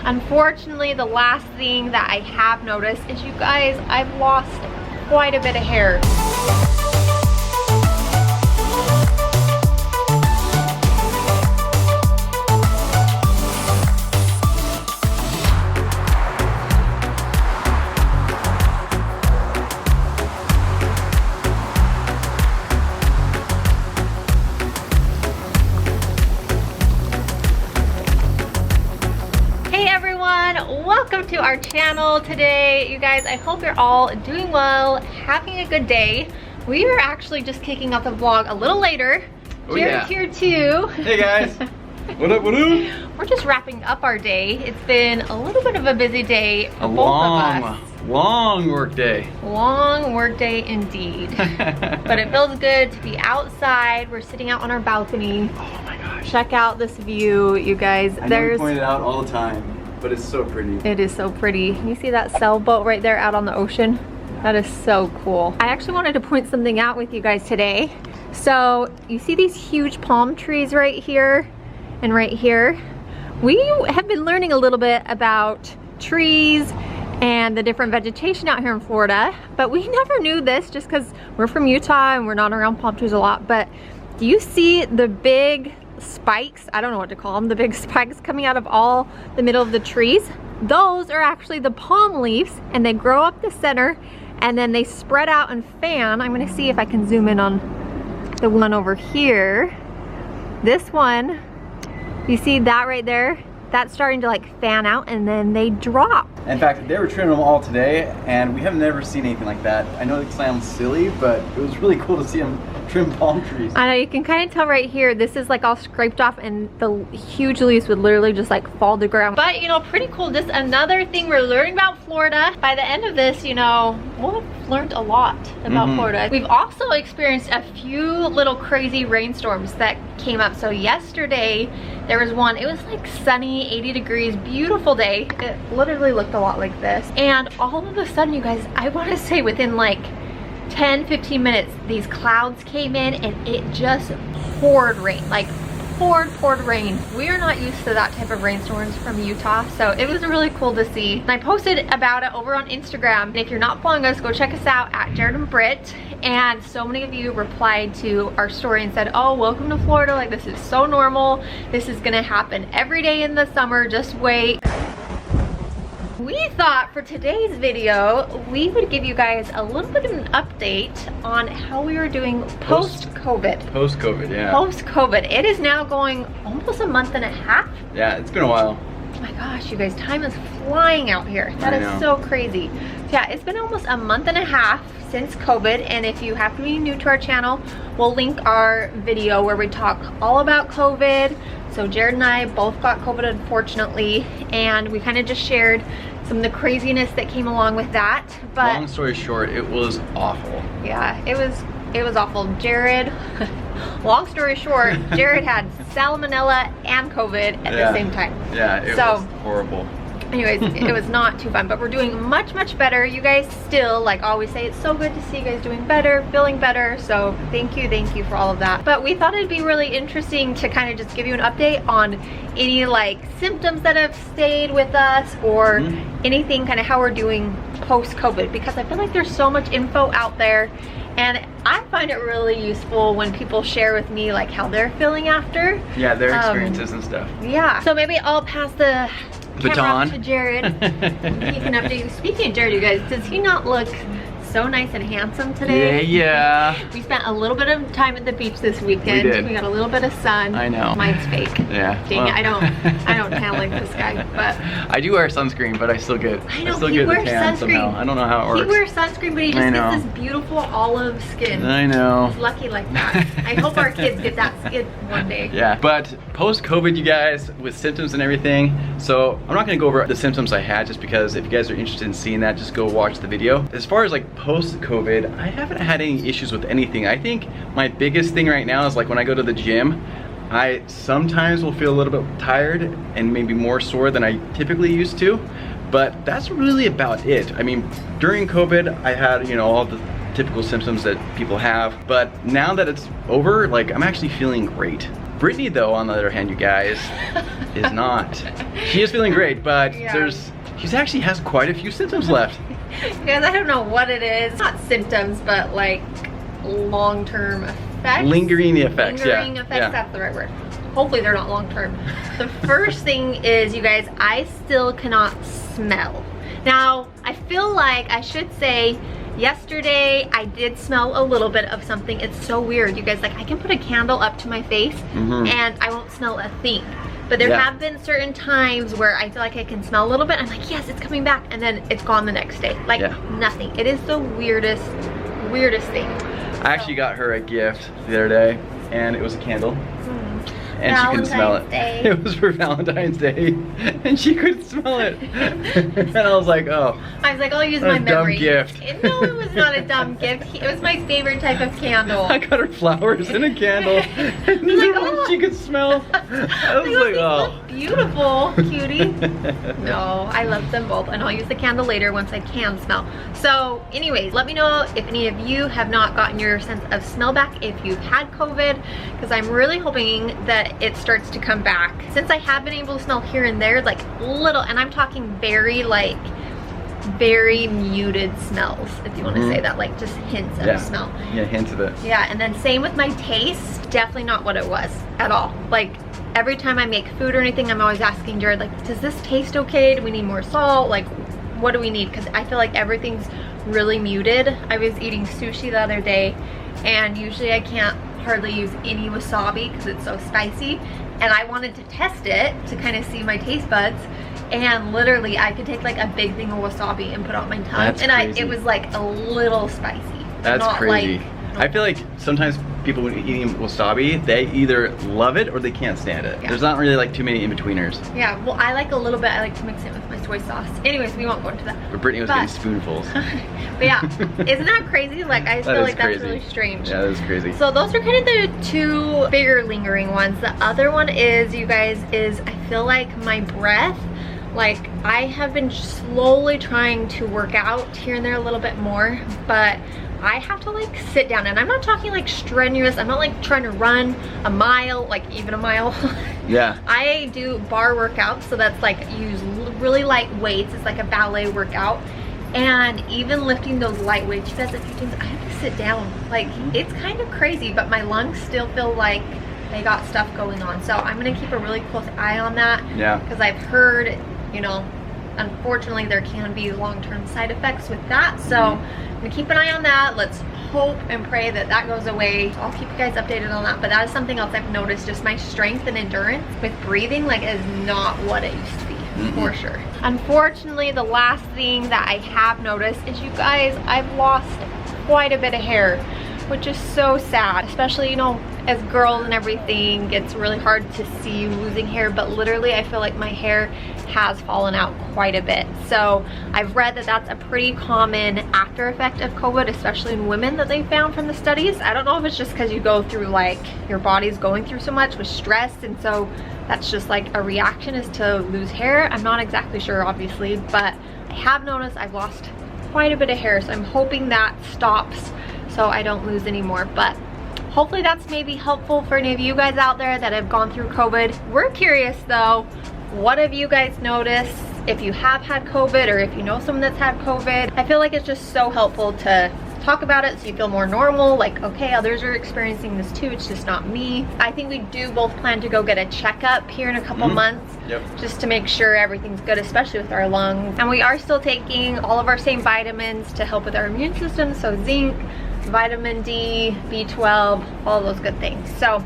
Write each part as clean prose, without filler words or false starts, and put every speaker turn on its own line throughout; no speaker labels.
Unfortunately, the last thing that I have noticed is, you guys, I've lost quite a bit of hair. Welcome to our channel today, you guys. I hope you're all doing well, having a good day. We are actually just kicking off the vlog a little later. Jared's here too.
Hey guys. What up, what up?
We're just wrapping up our day. It's been a little bit of a busy day for both of us.
Long work day.
Long work day indeed. But it feels good to be outside. We're sitting out on our balcony.
Oh my gosh.
Check out this view, you guys.
I know we point it out all the time, but it's so pretty.
It is so pretty. You see that sailboat right there out on the ocean? That is so cool. I actually wanted to point something out with you guys today. So you see these huge palm trees right here and right here? We have been learning a little bit about trees and the different vegetation out here in Florida, but we never knew this just because we're from Utah and we're not around palm trees a lot. But do you see the big spikes? I don't know what to call them. The big spikes coming out of all the middle of the trees. Those are actually the palm leaves, and they grow up the center and then they spread out and fan. I'm gonna see if I can zoom in on the one over here. This one, you see that right there? That's starting to like fan out and then they drop.
In fact, they were trimming them all today and we have never seen anything like that. I know it sounds silly, but it was really cool to see them trim palm trees.
I know, you can kind of tell right here, this is like all scraped off and the huge leaves would literally just like fall to the ground. But you know, pretty cool. Just another thing we're learning about Florida. By the end of this, you know, we'll have learned a lot about Florida. We've also experienced a few little crazy rainstorms that came up. So yesterday there was one, it was like sunny, 80 degrees, beautiful day. It literally looked a lot like this. And all of a sudden, you guys, I want to say within like 10-15 minutes, these clouds came in and it just poured rain, like poured rain. We are not used to that type of rainstorms from Utah, so it was really cool to see. And I posted about it over on Instagram, and if you're not following us, go check us out at Jared and Britt. And so many of you replied to our story and said, oh, welcome to Florida, like this is so normal, this is gonna happen every day in the summer, just wait. We thought for today's video, we would give you guys a little bit of an update on how we were doing post-COVID.
Post-COVID, yeah.
Post-COVID. It is now going almost a month and a half.
Yeah, it's been a while.
Oh my gosh, you guys, time is flying out here. That is so crazy. So yeah, it's been almost a month and a half since COVID, and if you happen to be new to our channel, we'll link our video where we talk all about COVID. So Jared and I both got COVID, unfortunately, and we kind of just shared some of the craziness that came along with that. But
long story short, it was awful.
Yeah, it was awful. Jared, long story short, Jared had salmonella and COVID at the same time.
Yeah, it was horrible.
Anyways, it was not too fun, but we're doing much better. You guys still, like always say, it's so good to see you guys doing better, feeling better. So thank you for all of that. But we thought it'd be really interesting to kind of just give you an update on any like symptoms that have stayed with us, or anything kind of how we're doing post-COVID, because I feel like there's so much info out there. And I find it really useful when people share with me like how they're feeling after.
Yeah, their experiences and stuff.
Yeah. So maybe I'll pass the
baton
to Jared. He can update you. Speaking of Jared, you guys, does he not look so nice and handsome today?
Yeah.
We spent a little bit of time at the beach this weekend.
We did.
We got a little bit of sun.
I know.
Mine's fake.
Yeah.
Dang it, I don't tan like this guy, but
I do wear sunscreen, but I still get
he
the tan
wears
somehow. I don't know how it works.
He wears sunscreen, but he just gets this beautiful olive skin.
I know.
He's lucky like that. I hope our kids get that skin one day.
Yeah, but post-COVID, you guys, with symptoms and everything, so I'm not gonna go over the symptoms I had, just because if you guys are interested in seeing that, just go watch the video. As far as like post-COVID, I haven't had any issues with anything. I think my biggest thing right now is like when I go to the gym, I sometimes will feel a little bit tired and maybe more sore than I typically used to, but that's really about it. I mean, during COVID, I had, you know, all the typical symptoms that people have, but now that it's over, like I'm actually feeling great. Brittany, though, on the other hand, you guys, is not. She is feeling great, but she's actually has quite a few symptoms left.
Guys, I don't know what it is. Not symptoms, but like long-term effects.
Lingering effects,
Lingering effects, that's the right word. Hopefully they're not long-term. The first thing is, you guys, I still cannot smell. Now, I feel like I should say, yesterday I did smell a little bit of something. It's so weird, you guys. Like, I can put a candle up to my face and I won't smell a thing. But there have been certain times where I feel like I can smell a little bit. I'm like, yes, it's coming back. And then it's gone the next day. Like nothing. It is the weirdest thing.
I actually got her a gift the other day, and it was a candle. And she couldn't smell it. It was for Valentine's Day, and she couldn't smell it. And I was like, oh. I was like, I'll use my memory. Dumb gift.
No, it was not a dumb gift. It was my favorite type of candle.
I got her flowers and a candle, and like, oh. She could smell. I was like, oh.
Beautiful, cutie. No, I love them both, and I'll use the candle later once I can smell. So, anyways, let me know if any of you have not gotten your sense of smell back if you've had COVID, because I'm really hoping that it starts to come back. Since I have been able to smell here and there, like little, and I'm talking very muted smells, if you want to say that, like just hints of smell.
Yeah, hints of it.
Yeah, and then same with my taste, definitely not what it was at all. Like every time I make food or anything, I'm always asking Jared, like, does this taste okay? Do we need more salt? Like, what do we need? Because I feel like everything's really muted. I was eating sushi the other day, and usually I can't hardly use any wasabi because it's so spicy, and I wanted to test it to kind of see my taste buds, and literally I could take like a big thing of wasabi and put it on my tongue. That's crazy. It was like a little spicy.
That's crazy. I feel like sometimes people when eating wasabi, they either love it or they can't stand it. There's not really like too many in-betweeners. Yeah, well, I like a little bit. I like to mix it with my soy sauce. Anyways, we won't go into that. But Brittany was getting spoonfuls.
But yeah, isn't that crazy? Like, I feel like that's really strange.
Yeah, that is crazy.
So those are kind of the two bigger lingering ones. The other one is, you guys, is I feel like my breath. Like, I have been slowly trying to work out here and there a little bit more, but I have to like sit down, and I'm not talking like strenuous. I'm not like trying to run a mile, like even a mile. Yeah. I do bar workouts, so that's like use really light weights. It's like a ballet workout. And even lifting those light weights, you guys, a few times I have to sit down. Like, it's kind of crazy, but my lungs still feel like they got stuff going on. So I'm gonna keep a really close eye on that. Yeah. Because I've heard, you know, unfortunately there can be long-term side effects with that. So I'm gonna keep an eye on that. Let's hope and pray that that goes away. I'll keep you guys updated on that, but that is something else I've noticed. Just my strength and endurance with breathing, like, is not what it used to be. For sure. Unfortunately, the last thing that I have noticed is, you guys, I've lost quite a bit of hair, which is so sad. Especially, you know, as girls and everything, it's really hard to see you losing hair, but literally I feel like my hair has fallen out quite a bit. So I've read that that's a pretty common after effect of COVID, especially in women, that they found from the studies. I don't know if it's just because you go through, like, your body's going through so much with stress, and so that's just like a reaction is to lose hair. I'm not exactly sure, obviously, but I have noticed I've lost quite a bit of hair, so I'm hoping that stops so I don't lose any more. But hopefully that's maybe helpful for any of you guys out there that have gone through COVID. We're curious though, what have you guys noticed? If you have had COVID, or if you know someone that's had COVID, I feel like it's just so helpful to talk about it so you feel more normal, like, okay, others are experiencing this too, it's just not me. I think we do both plan to go get a checkup here in a couple months, just to make sure everything's good, especially with our lungs. And we are still taking all of our same vitamins to help with our immune system, so zinc, vitamin D, B12, all those good things. So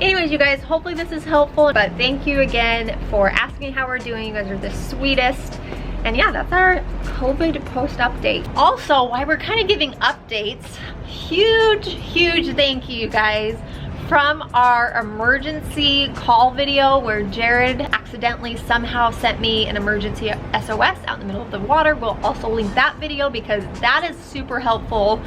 anyways, you guys, hopefully this is helpful, but thank you again for asking how we're doing. You guys are the sweetest. And yeah, that's our COVID post update. Also, while we're kind of giving updates, huge thank you guys from our emergency call video where Jared accidentally somehow sent me an emergency SOS out in the middle of the water. We'll also link that video because that is super helpful.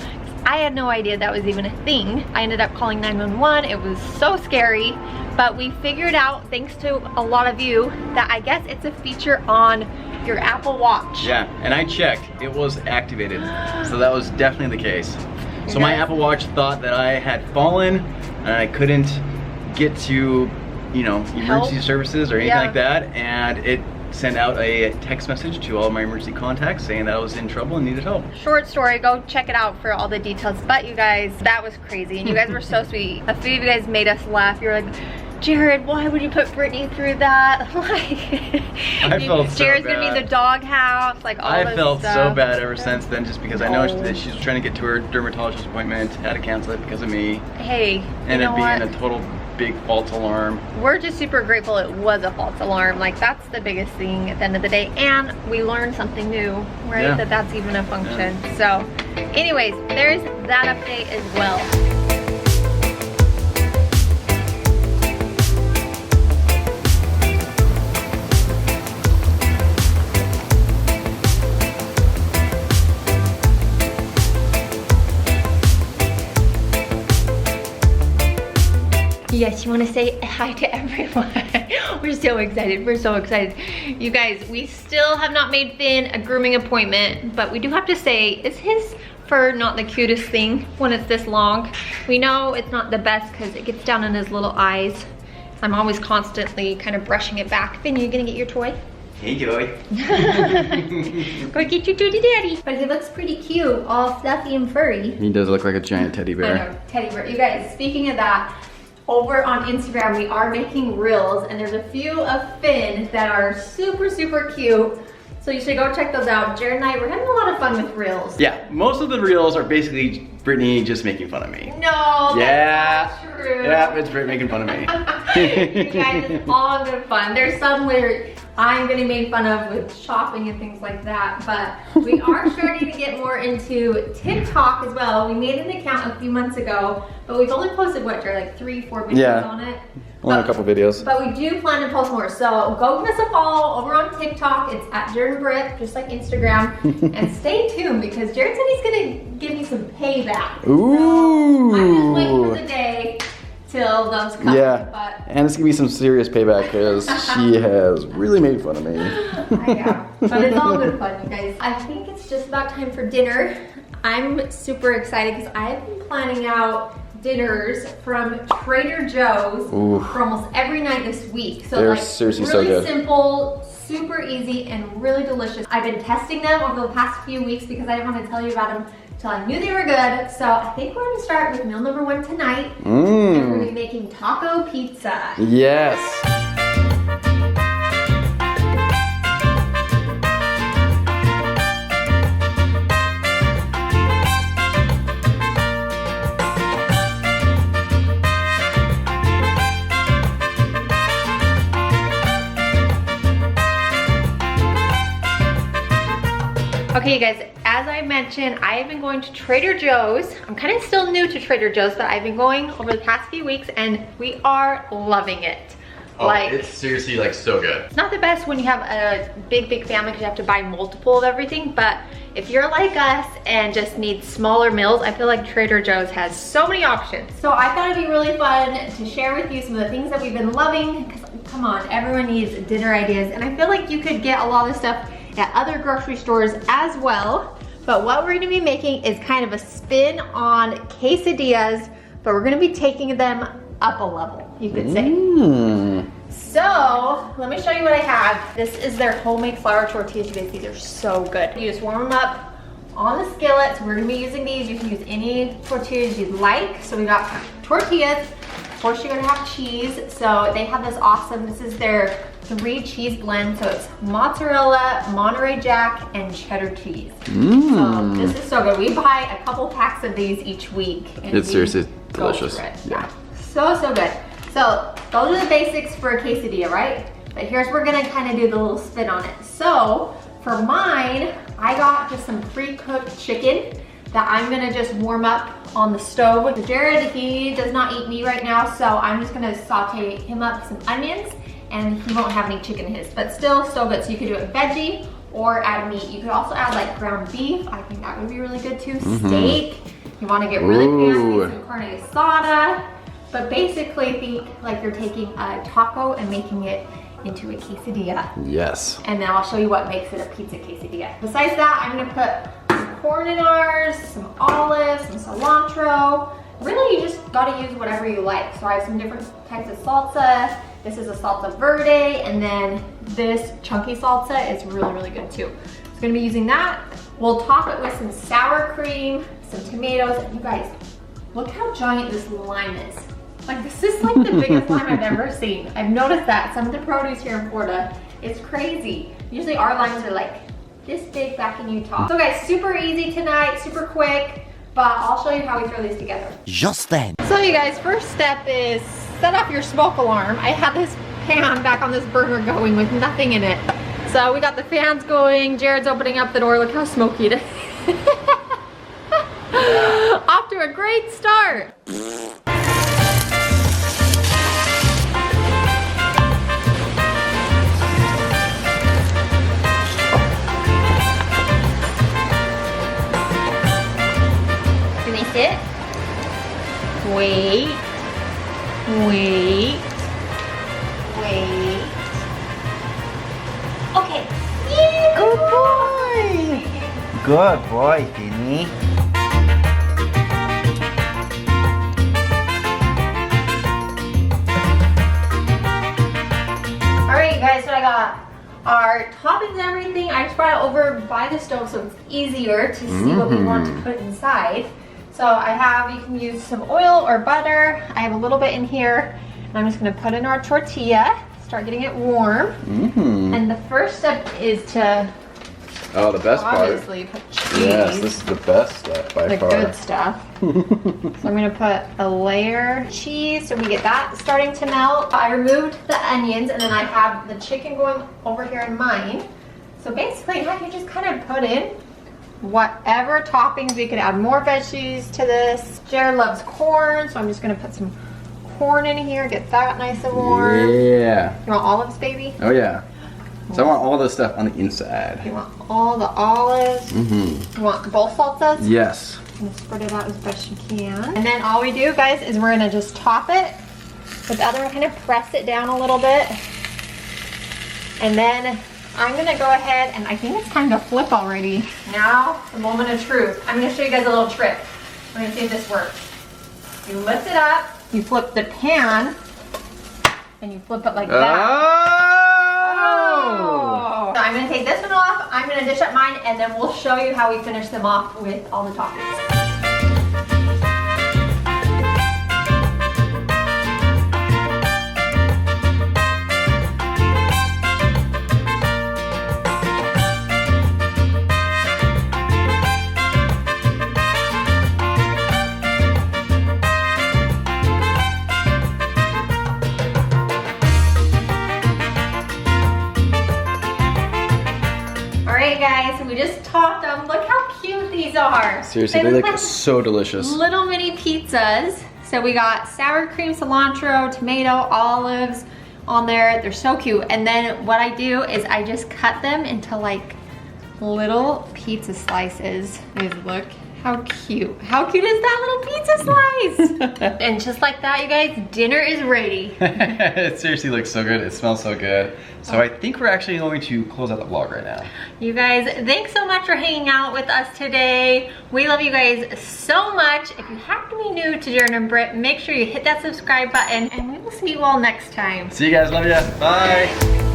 I had no idea that was even a thing. I ended up calling 911. It was so scary, but we figured out, thanks to a lot of you, that I guess it's a feature on your Apple Watch. Yeah, and I checked, it was activated. So that was definitely the case. So my Apple Watch thought that I had fallen and I couldn't
get to, you know, emergency services or anything like that, and it sent out a text message to all my emergency contacts saying that I was in trouble and needed help.
Short story, go check it out for all the details. But you guys, that was crazy, and you guys were so sweet. A few of you guys made us laugh. You were like, Jared, why would you put Brittany through that? Like,
I felt so
Jared's
bad.
gonna be in the doghouse, like all this
I felt
stuff.
so bad ever since then, just because I know that she was trying to get to her dermatologist appointment, had to cancel it because of me.
Hey,
and
you know
it being
what?
a total big false alarm.
We're just super grateful it was a false alarm. Like, that's the biggest thing at the end of the day. And we learned something new, right?
Yeah.
That's even a function. So anyways, there's that update as well. Yes, you want to say hi to everyone. We're so excited. We're so excited. You guys, we still have not made Finn a grooming appointment, but we do have to say, is his fur not the cutest thing when it's this long? We know it's not the best because it gets down in his little eyes. I'm always constantly kind of brushing it back. Finn, are you gonna get your toy?
Hey, Joey.
Go get your tootie daddy. But he looks pretty cute, all fluffy and furry.
He does look like a giant teddy
I
bear.
know, teddy bear. You guys, speaking of that, over on Instagram, we are making reels, and there's a few of Finn that are super, super cute. So you should go check those out. Jared and I, we're having a lot of fun with reels.
Yeah, most of the reels are basically Brittany just making fun of me.
No,
Yeah.
that's not true.
Yeah, it's Britt making fun of me.
You guys, it's all good fun. There's some where I'm getting made fun of with shopping and things like that, but we are starting to get more into TikTok as well. We made an account a few months ago, but we've only posted, what, Jared, like 3-4 videos on it?
Only a couple videos.
But we do plan to post more. So go give us a follow over on TikTok. It's at Jared and Britt, just like Instagram. And stay tuned because Jared said he's gonna give me some payback.
Ooh.
So I'm just waiting for the day till those come.
Yeah,
But
and it's gonna be some serious payback because she has really made fun of me.
I know. But it's all good fun, you guys. I think it's just about time for dinner. I'm super excited because I've been planning out dinners from Trader Joe's
Ooh.
for almost every night this week. So
They're
like
seriously so
really
good.
simple, super easy, and really delicious. I've been testing them over the past few weeks because I didn't want to tell you about them until I knew they were good. So I think we're gonna start with meal number 1 tonight. And we're gonna be making taco pizza.
Yes.
Okay, you guys, as I mentioned, I have been going to Trader Joe's. I'm kind of still new to Trader Joe's, but I've been going over the past few weeks and we are loving it.
Oh, it's seriously like so good.
It's not the best when you have a big family because you have to buy multiple of everything, but if you're like us and just need smaller meals, I feel like Trader Joe's has so many options. So I thought it'd be really fun to share with you some of the things that we've been loving, because come on, everyone needs dinner ideas, and I feel like you could get a lot of stuff at other grocery stores as well. But what we're gonna be making is kind of a spin on quesadillas, but we're gonna be taking them up a level, you could say. So, let me show you what I have. This is their homemade flour tortillas. You guys, these are so good. You just warm them up on the skillet. So we're gonna be using these. You can use any tortillas you'd like. So we got tortillas. Of course, you're gonna have cheese. So they have this awesome, this is their 3 cheese blend. So it's mozzarella, Monterey Jack, and cheddar cheese. So this is so good. We buy a couple packs of these each week. And
It's seriously
go
delicious.
for it.
Yeah.
So good. So those are the basics for a quesadilla, right? But here's where we're gonna kind of do the little spin on it. So for mine, I got just some pre-cooked chicken that I'm gonna just warm up on the stove. Jared, he does not eat meat right now, so I'm just gonna saute him up some onions, and he won't have any chicken in his, but still so good. So you could do it veggie or add meat. You could also add like ground beef. I think that would be really good too. Steak. You wanna get really fancy, some carne asada. But basically think like you're taking a taco and making it into a quesadilla.
Yes.
And then I'll show you what makes it a pizza quesadilla. Besides that, I'm gonna put some corn in ours, some olives, some cilantro, really you just gotta use whatever you like. So I have some different types of salsa. This is a salsa verde, and then this chunky salsa is really, really good too. So gonna be using that. We'll top it with some sour cream, some tomatoes, and you guys, look how giant this lime is. Like, this is like the biggest lime I've ever seen. I've noticed that some of the produce here in Florida, it's crazy. Usually our limes are like this big back in Utah. So guys, super easy tonight, super quick, but I'll show you how we throw these together.
Just then.
So you guys, first step is set off your smoke alarm. I have this pan back on this burner going with nothing in it. So we got the fans going, Jared's opening up the door, look how smoky it is. Off to a great start. It. Wait. Okay. Yeah,
Good boy. Good boy, Binny.
Alright guys, so I got our toppings and everything. I just brought it over by the stove so it's easier to see what we want to put inside. So I have, you can use some oil or butter. I have a little bit in here. And I'm just gonna put in our tortilla, start getting it warm. And the first step is to
Oh, the best
obviously
part.
put cheese.
Yes, this is the best stuff by far.
The good stuff. So I'm gonna put a layer of cheese so we get that starting to melt. I removed the onions and then I have the chicken going over here in mine. So basically I can just kind of put in whatever toppings. We could add more veggies to this. Jared loves corn, so I'm just gonna put some corn in here, get that nice and warm.
Yeah.
You want olives, baby?
Oh yeah. So I want all this stuff on the inside.
You want all the olives? You want both salsas?
Yes.
I'm gonna spread it out as best you can. And then all we do, guys, is we're gonna just top it with the other one, kind of press it down a little bit. And then I'm gonna go ahead and I think it's time to flip already. Now, the moment of truth. I'm gonna show you guys a little trick. We're gonna see if this works. You lift it up, you flip the pan, and you flip it like that.
Oh!
So I'm gonna take this one off, I'm gonna dish up mine, and then we'll show you how we finish them off with all the toppings. Guys, we just topped them. Look how cute these are.
Seriously, they look so delicious.
Little mini pizzas. So we got sour cream, cilantro, tomato, olives on there. They're so cute. And then what I do is I just cut them into like little pizza slices. Guys, look how cute. How cute is that little pizza slice? And just like that, you guys, dinner is ready.
It seriously looks so good. It smells so good. So I think we're actually going to close out the vlog right now.
You guys, thanks so much for hanging out with us today. We love you guys so much. If you happen to be new to Jared and Britt, make sure you hit that subscribe button, and we will see you all next time.
See you guys. Love ya. Bye.